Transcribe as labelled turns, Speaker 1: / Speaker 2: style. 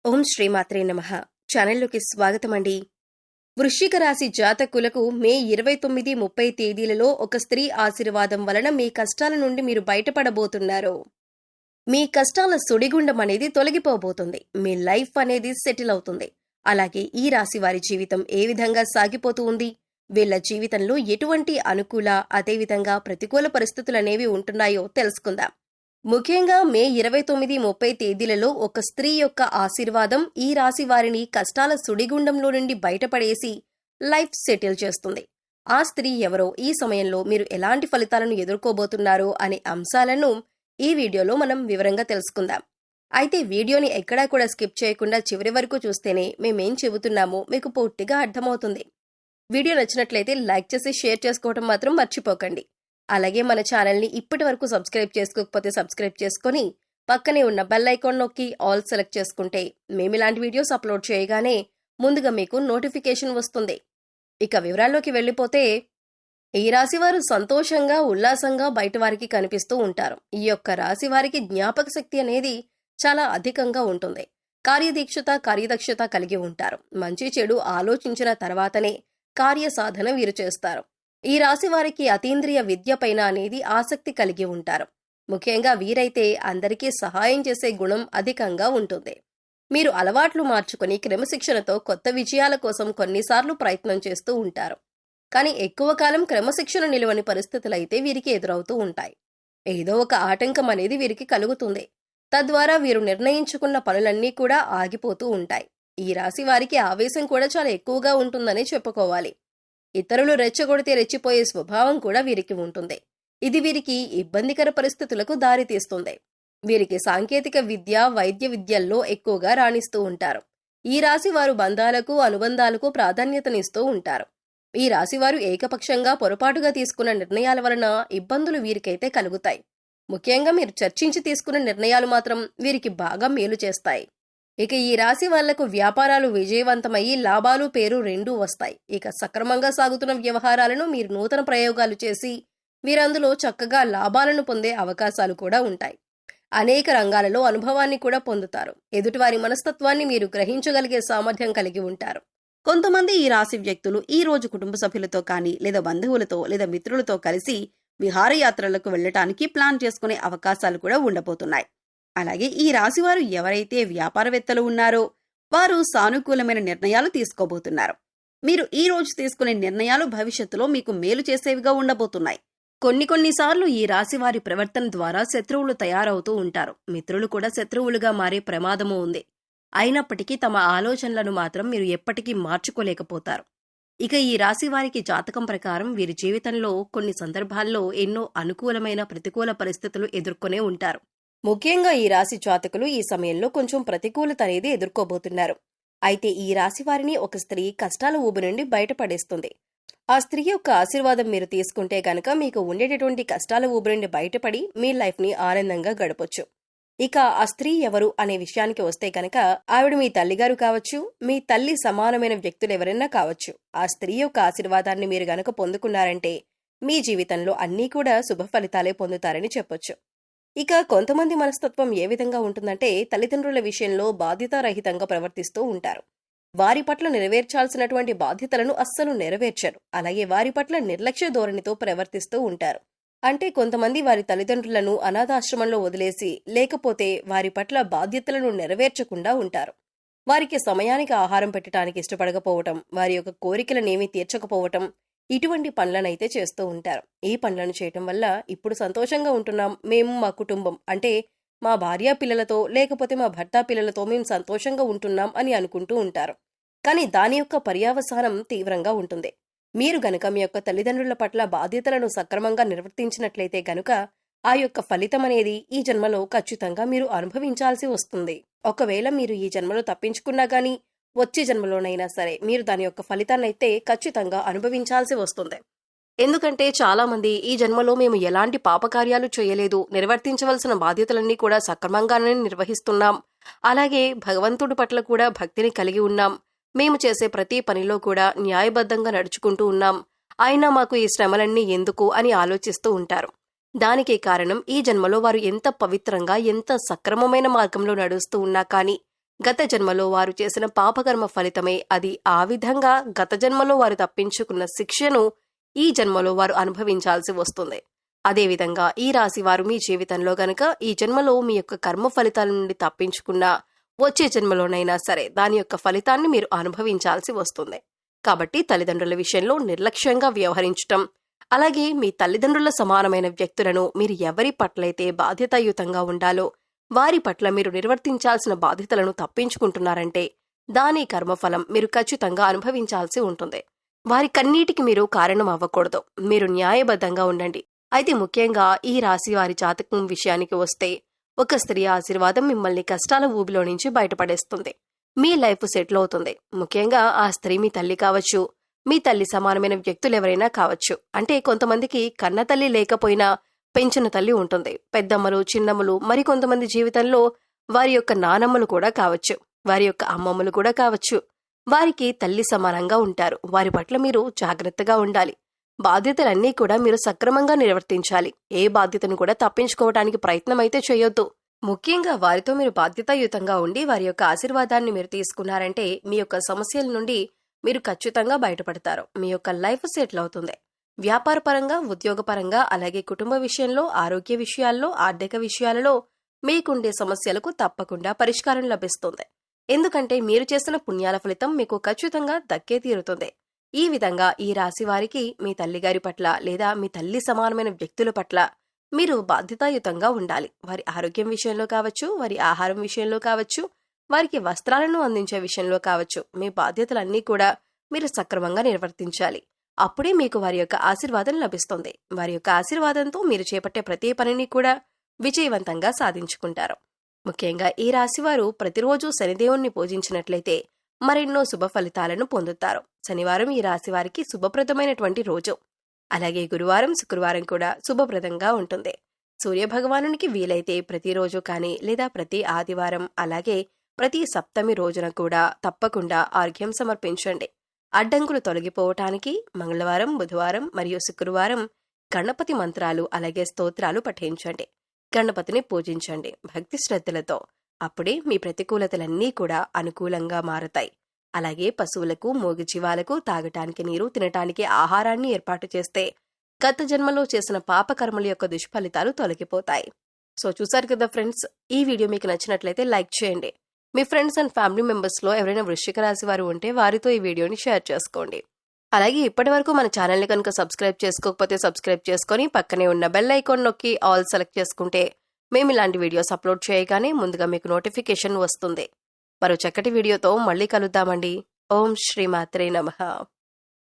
Speaker 1: ఓం శ్రీమాత్రే నమః. ఛానల్లోకి స్వాగతమండి. వృశ్చిక రాశి జాతకులకు మే 29-30 తేదీలలో ఒక స్త్రీ ఆశీర్వాదం వలన మీ కష్టాల నుండి మీరు బయటపడబోతున్నారు. మీ కష్టాల సుడిగుండం అనేది తొలగిపోబోతుంది. మీ లైఫ్ అనేది సెటిల్ అవుతుంది. అలాగే ఈ రాశి వారి జీవితం ఏ విధంగా సాగిపోతూ ఉంది, వీళ్ల జీవితంలో ఎటువంటి అనుకూల అదేవిధంగా ప్రతికూల పరిస్థితులనేవి ఉంటున్నాయో తెలుసుకుందాం. ముఖ్యంగా మే 29-30 తేదీలలో ఒక స్త్రీ యొక్క ఆశీర్వాదం ఈ రాశి వారిని కష్టాల సుడిగుండంలో నుండి బయటపడేసి లైఫ్ సెటిల్ చేస్తుంది. ఆ స్త్రీ ఎవరో, ఈ సమయంలో మీరు ఎలాంటి ఫలితాలను ఎదుర్కోబోతున్నారో అనే అంశాలను ఈ వీడియోలో మనం వివరంగా తెలుసుకుందాం. అయితే వీడియోని ఎక్కడా కూడా స్కిప్ చేయకుండా చివరి వరకు చూస్తేనే మేమేం చెబుతున్నామో మీకు పూర్తిగా అర్థమవుతుంది. వీడియో నచ్చినట్లయితే లైక్ చేసి షేర్ చేసుకోవడం మాత్రం మర్చిపోకండి. అలాగే మన ఛానల్ని ఇప్పటి వరకు సబ్స్క్రైబ్ చేసుకోకపోతే సబ్స్క్రైబ్ చేసుకుని పక్కనే ఉన్న బెల్ ఐకాన్ నొక్కి ఆల్ సెలెక్ట్ చేసుకుంటే మేము ఇలాంటి వీడియోస్ అప్లోడ్ చేయగానే ముందుగా మీకు నోటిఫికేషన్ వస్తుంది. ఇక వివరాల్లోకి వెళ్ళిపోతే, ఈ రాశి వారు సంతోషంగా ఉల్లాసంగా బయట వారికి కనిపిస్తూ ఉంటారు. ఈ యొక్క రాశి వారికి జ్ఞాపక శక్తి అనేది చాలా అధికంగా ఉంటుంది. కార్యదక్షత కలిగి ఉంటారు. మంచి చెడు ఆలోచించిన తర్వాతనే కార్యసాధన వీరు చేస్తారు. ఈ రాశి వారికి అతీంద్రియ విద్య పైన అనేది ఆసక్తి కలిగి ఉంటారు. ముఖ్యంగా వీరైతే అందరికీ సహాయం చేసే గుణం అధికంగా ఉంటుంది. మీరు అలవాట్లు మార్చుకుని క్రమశిక్షణతో కొత్త విజయాల కోసం కొన్నిసార్లు ప్రయత్నం చేస్తూ ఉంటారు. కానీ ఎక్కువ కాలం క్రమశిక్షణ నిలవని పరిస్థితులైతే వీరికి ఎదురవుతూ ఉంటాయి. ఏదో ఒక ఆటంకం అనేది వీరికి కలుగుతుంది. తద్వారా వీరు నిర్ణయించుకున్న పనులన్నీ కూడా ఆగిపోతూ ఉంటాయి. ఈ రాశి వారికి ఆవేశం కూడా చాలా ఎక్కువగా ఉంటుందని చెప్పుకోవాలి. ఇతరులు రెచ్చగొడితే రెచ్చిపోయే స్వభావం కూడా వీరికి ఉంటుంది. ఇది వీరికి ఇబ్బందికర పరిస్థితులకు దారితీస్తుంది. వీరికి సాంకేతిక విద్య, వైద్య విద్యల్లో ఎక్కువగా రాణిస్తూ ఉంటారు. ఈ రాశి వారు బంధాలకు, అనుబంధాలకు ప్రాధాన్యతనిస్తూ ఉంటారు. ఈ రాశివారు ఏకపక్షంగా పొరపాటుగా తీసుకున్న నిర్ణయాల వలన ఇబ్బందులు వీరికైతే కలుగుతాయి. ముఖ్యంగా మీరు చర్చించి తీసుకున్న నిర్ణయాలు మాత్రం వీరికి బాగా మేలు చేస్తాయి. ఇక ఈ రాశి వాళ్లకు వ్యాపారాలు విజయవంతమయ్యి లాభాలు, పేరు రెండూ వస్తాయి. ఇక సక్రమంగా సాగుతున్న వ్యవహారాలను మీరు నూతన ప్రయోగాలు చేసి వీరందులో చక్కగా లాభాలను పొందే అవకాశాలు కూడా ఉంటాయి. అనేక రంగాలలో అనుభవాన్ని కూడా పొందుతారు. ఎదుటివారి మనస్తత్వాన్ని మీరు గ్రహించగలిగే సామర్థ్యం కలిగి ఉంటారు. కొంతమంది ఈ రాశి వ్యక్తులు ఈ రోజు కుటుంబ సభ్యులతో కానీ లేదా బంధువులతో లేదా మిత్రులతో కలిసి విహారయాత్రలకు వెళ్లటానికి ప్లాన్ చేసుకునే అవకాశాలు కూడా ఉండబోతున్నాయి. అలాగే ఈ రాశివారు ఎవరైతే వ్యాపారవేత్తలు ఉన్నారో వారు సానుకూలమైన నిర్ణయాలు తీసుకోబోతున్నారు. మీరు ఈ రోజు తీసుకునే నిర్ణయాలు భవిష్యత్తులో మీకు మేలు చేసేవిగా ఉండబోతున్నాయి. కొన్నిసార్లు ఈ రాశివారి ప్రవర్తన ద్వారా శత్రువులు తయారవుతూ ఉంటారు. మిత్రులు కూడా శత్రువులుగా మారే ప్రమాదము ఉంది. అయినప్పటికీ తమ ఆలోచనలను మాత్రం మీరు ఎప్పటికీ మార్చుకోలేకపోతారు. ఇక ఈ రాశి వారికి జాతకం ప్రకారం వీరి జీవితంలో కొన్ని సందర్భాల్లో ఎన్నో అనుకూలమైన ప్రతికూల పరిస్థితులు ఎదుర్కొనే ఉంటారు. ముఖ్యంగా ఈ రాశి జాతకులు ఈ సమయంలో కొంచెం ప్రతికూలత అనేది ఎదుర్కోబోతున్నారు. అయితే ఈ రాశి వారిని ఒక స్త్రీ కష్టాల ఊబి నుండి బయటపడేస్తుంది. ఆ స్త్రీ యొక్క ఆశీర్వాదం మీరు తీసుకుంటే గనక మీకు ఉండేటటువంటి కష్టాల ఊబి నుండి బయటపడి మీ లైఫ్ ని ఆనందంగా గడపొచ్చు. ఇక ఆ స్త్రీ ఎవరు అనే విషయానికి వస్తే గనక ఆవిడ మీ తల్లిగారు కావచ్చు, మీ తల్లి సమానమైన వ్యక్తులు ఎవరైనా కావచ్చు. ఆ స్త్రీ యొక్క ఆశీర్వాదాన్ని మీరు గనక పొందుకున్నారంటే మీ జీవితంలో అన్నీ కూడా శుభ ఫలితాలే పొందుతారని చెప్పొచ్చు. ఇక కొంతమంది మనస్తత్వం ఏ విధంగా ఉంటుందంటే, తల్లిదండ్రుల విషయంలో బాధ్యతారహితంగా ప్రవర్తిస్తూ ఉంటారు. వారి పట్ల నెరవేర్చాల్సినటువంటి బాధ్యతలను అస్సలు నెరవేర్చరు. అలాగే వారి పట్ల నిర్లక్ష్య ధోరణితో ప్రవర్తిస్తూ ఉంటారు. అంటే కొంతమంది వారి తల్లిదండ్రులను అనాథాశ్రమంలో వదిలేసి లేకపోతే వారి పట్ల బాధ్యతలను నెరవేర్చకుండా ఉంటారు. వారికి సమయానికి ఆహారం పెట్టడానికి ఇష్టపడకపోవటం, వారి యొక్క కోరికలనేమీ తీర్చకపోవటం, ఇటువంటి పనులనైతే చేస్తూ ఉంటారు. ఈ పనులను చేయటం వల్ల ఇప్పుడు సంతోషంగా ఉంటున్నాం, మేము మా కుటుంబం అంటే మా భార్య పిల్లలతో లేకపోతే మా భర్త పిల్లలతో మేము సంతోషంగా ఉంటున్నాం అని అనుకుంటూ ఉంటారు. కానీ దాని యొక్క పర్యవసానం తీవ్రంగా ఉంటుంది. మీరు గనక మీ యొక్క తల్లిదండ్రుల పట్ల బాధ్యతలను సక్రమంగా నిర్వర్తించినట్లయితే గనుక ఆ యొక్క ఫలితం అనేది ఈ జన్మలో ఖచ్చితంగా మీరు అనుభవించాల్సి వస్తుంది. ఒకవేళ మీరు ఈ జన్మలో తప్పించుకున్నా గానీ వచ్చే జన్మలోనైనా సరే మీరు దాని యొక్క ఫలితాన్నైతే ఖచ్చితంగా అనుభవించాల్సి వస్తుంది. ఎందుకంటే చాలా మంది ఈ జన్మలో మేము ఎలాంటి పాపకార్యాలు చేయలేదు, నిర్వర్తించవలసిన బాధ్యతలన్నీ కూడా సక్రమంగానే నిర్వహిస్తున్నాం, అలాగే భగవంతుడి పట్ల కూడా భక్తిని కలిగి ఉన్నాం, మేము చేసే ప్రతి పనిలో కూడా న్యాయబద్ధంగా నడుచుకుంటూ ఉన్నాం, అయినా మాకు ఈ శ్రమలన్నీ ఎందుకు అని ఆలోచిస్తూ ఉంటారు. దానికి కారణం ఈ జన్మలో వారు ఎంత పవిత్రంగా ఎంత సక్రమమైన మార్గంలో నడుస్తూ ఉన్నా కానీ గత జన్మలో వారు చేసిన పాపకర్మ ఫలితమే అది. ఆ విధంగా గత జన్మలో వారు తప్పించుకున్న శిక్షను ఈ జన్మలో వారు అనుభవించాల్సి వస్తుంది. అదేవిధంగా ఈ రాశి వారు మీ జీవితంలో గనక ఈ జన్మలో మీ యొక్క కర్మ ఫలితాల నుండి తప్పించుకున్నా వచ్చే జన్మలోనైనా సరే దాని యొక్క ఫలితాన్ని మీరు అనుభవించాల్సి వస్తుంది. కాబట్టి తల్లిదండ్రుల విషయంలో నిర్లక్ష్యంగా వ్యవహరించటం, అలాగే మీ తల్లిదండ్రుల సమానమైన వ్యక్తులను మీరు ఎవరి పట్లయితే బాధ్యతాయుతంగా ఉండాలో వారి పట్ల మీరు నిర్వర్తించాల్సిన బాధ్యతలను తప్పించుకుంటున్నారంటే దాని కర్మఫలం మీరు ఖచ్చితంగా అనుభవించాల్సి ఉంటుంది. వారి కన్నీటికి మీరు కారణం అవ్వకూడదు. మీరు న్యాయబద్ధంగా ఉండండి. అయితే ముఖ్యంగా ఈ రాశి వారి జాతకం విషయానికి వస్తే ఒక స్త్రీ ఆశీర్వాదం మిమ్మల్ని కష్టాల ఊబిలో నుంచి బయటపడేస్తుంది. మీ లైఫ్ సెటిల్ అవుతుంది. ముఖ్యంగా ఆ స్త్రీ మీ తల్లి కావచ్చు, మీ తల్లి సమానమైన వ్యక్తులు ఎవరైనా కావచ్చు. అంటే కొంతమందికి కన్న తల్లి లేకపోయినా పెంచిన తల్లి ఉంటుంది. పెద్దమ్మలు, చిన్నమ్మలు, మరికొంతమంది జీవితంలో వారి యొక్క నానమ్మలు కూడా కావచ్చు, వారి యొక్క అమ్మమ్మలు కూడా కావచ్చు. వారికి తల్లి సమానంగా ఉంటారు. వారి పట్ల మీరు జాగ్రత్తగా ఉండాలి. బాధ్యతలన్నీ కూడా మీరు సక్రమంగా నిర్వర్తించాలి. ఏ బాధ్యతను కూడా తప్పించుకోవడానికి ప్రయత్నం అయితే చేయొద్దు. ముఖ్యంగా వారితో మీరు బాధ్యతాయుతంగా ఉండి వారి యొక్క ఆశీర్వాదాన్ని మీరు తీసుకున్నారంటే మీ యొక్క సమస్యల నుండి మీరు ఖచ్చితంగా బయటపడతారు. మీ యొక్క లైఫ్ సెటిల్ అవుతుంది. వ్యాపారపరంగా, ఉద్యోగపరంగా, అలాగే కుటుంబ విషయంలో, ఆరోగ్య విషయాల్లో, ఆర్థిక విషయాలలో మీకుండే సమస్యలకు తప్పకుండా పరిష్కారం లభిస్తుంది. ఎందుకంటే మీరు చేసిన పుణ్యాల ఫలితం మీకు ఖచ్చితంగా దక్కే తీరుతుంది. ఈ విధంగా ఈ రాశి వారికి మీ తల్లిగారి పట్ల లేదా మీ తల్లి సమానమైన వ్యక్తుల పట్ల మీరు బాధ్యతాయుతంగా ఉండాలి. వారి ఆరోగ్యం విషయంలో కావచ్చు, వారి ఆహారం విషయంలో కావచ్చు, వారికి వస్త్రాలను అందించే విషయంలో కావచ్చు, మీ బాధ్యతలన్నీ కూడా మీరు సక్రమంగా నిర్వర్తించాలి. అప్పుడే మీకు వారి యొక్క ఆశీర్వాదం లభిస్తుంది. వారి యొక్క ఆశీర్వాదంతో మీరు చేపట్టే ప్రతి పనిని కూడా విజయవంతంగా సాధించుకుంటారు. ముఖ్యంగా ఈ రాశివారు ప్రతిరోజు శనిదేవుణ్ణి పూజించినట్లయితే మరెన్నో శుభ ఫలితాలను పొందుతారు. శనివారం ఈ రాశి వారికి శుభప్రదమైనటువంటి రోజు. అలాగే గురువారం, శుక్రవారం కూడా శుభప్రదంగా ఉంటుంది. సూర్యభగవానునికి వీలైతే ప్రతిరోజు కానీ లేదా ప్రతి ఆదివారం, అలాగే ప్రతి సప్తమి రోజున కూడా తప్పకుండా ఆర్ఘ్యం సమర్పించండి. అడ్డంకులు తొలగిపోవటానికి మంగళవారం, బుధవారం మరియు శుక్రవారం గణపతి మంత్రాలు అలాగే స్తోత్రాలు పఠించండి. గణపతిని పూజించండి భక్తి శ్రద్ధలతో. అప్పుడే మీ ప్రతికూలతలన్నీ కూడా అనుకూలంగా మారతాయి. అలాగే పశువులకు, మూగజీవాలకు తాగటానికి నీరు, తినటానికి ఆహారాన్ని ఏర్పాటు చేస్తే గత జన్మలో చేసిన పాపకర్మల యొక్క దుష్ఫలితాలు తొలగిపోతాయి. సో చూసారు కదా ఫ్రెండ్స్, ఈ వీడియో మీకు నచ్చినట్లయితే లైక్ చేయండి. మీ ఫ్రెండ్స్ అండ్ ఫ్యామిలీ మెంబర్స్లో ఎవరైనా వృశ్చిక రాశి వారు ఉంటే వారితో ఈ వీడియోని షేర్ చేసుకోండి. అలాగే ఇప్పటి వరకు మన ఛానల్ని కనుక సబ్స్క్రైబ్ చేసుకోకపోతే సబ్స్క్రైబ్ చేసుకొని పక్కనే ఉన్న బెల్ ఐకాన్ నొక్కి ఆల్ సెలెక్ట్ చేసుకుంటే మేము ఇలాంటి వీడియోస్ అప్లోడ్ చేయగానే ముందుగా మీకు నోటిఫికేషన్ వస్తుంది. మరో చక్కటి వీడియోతో మళ్ళీ కలుద్దామండి. ఓం శ్రీమాత్రే నమః.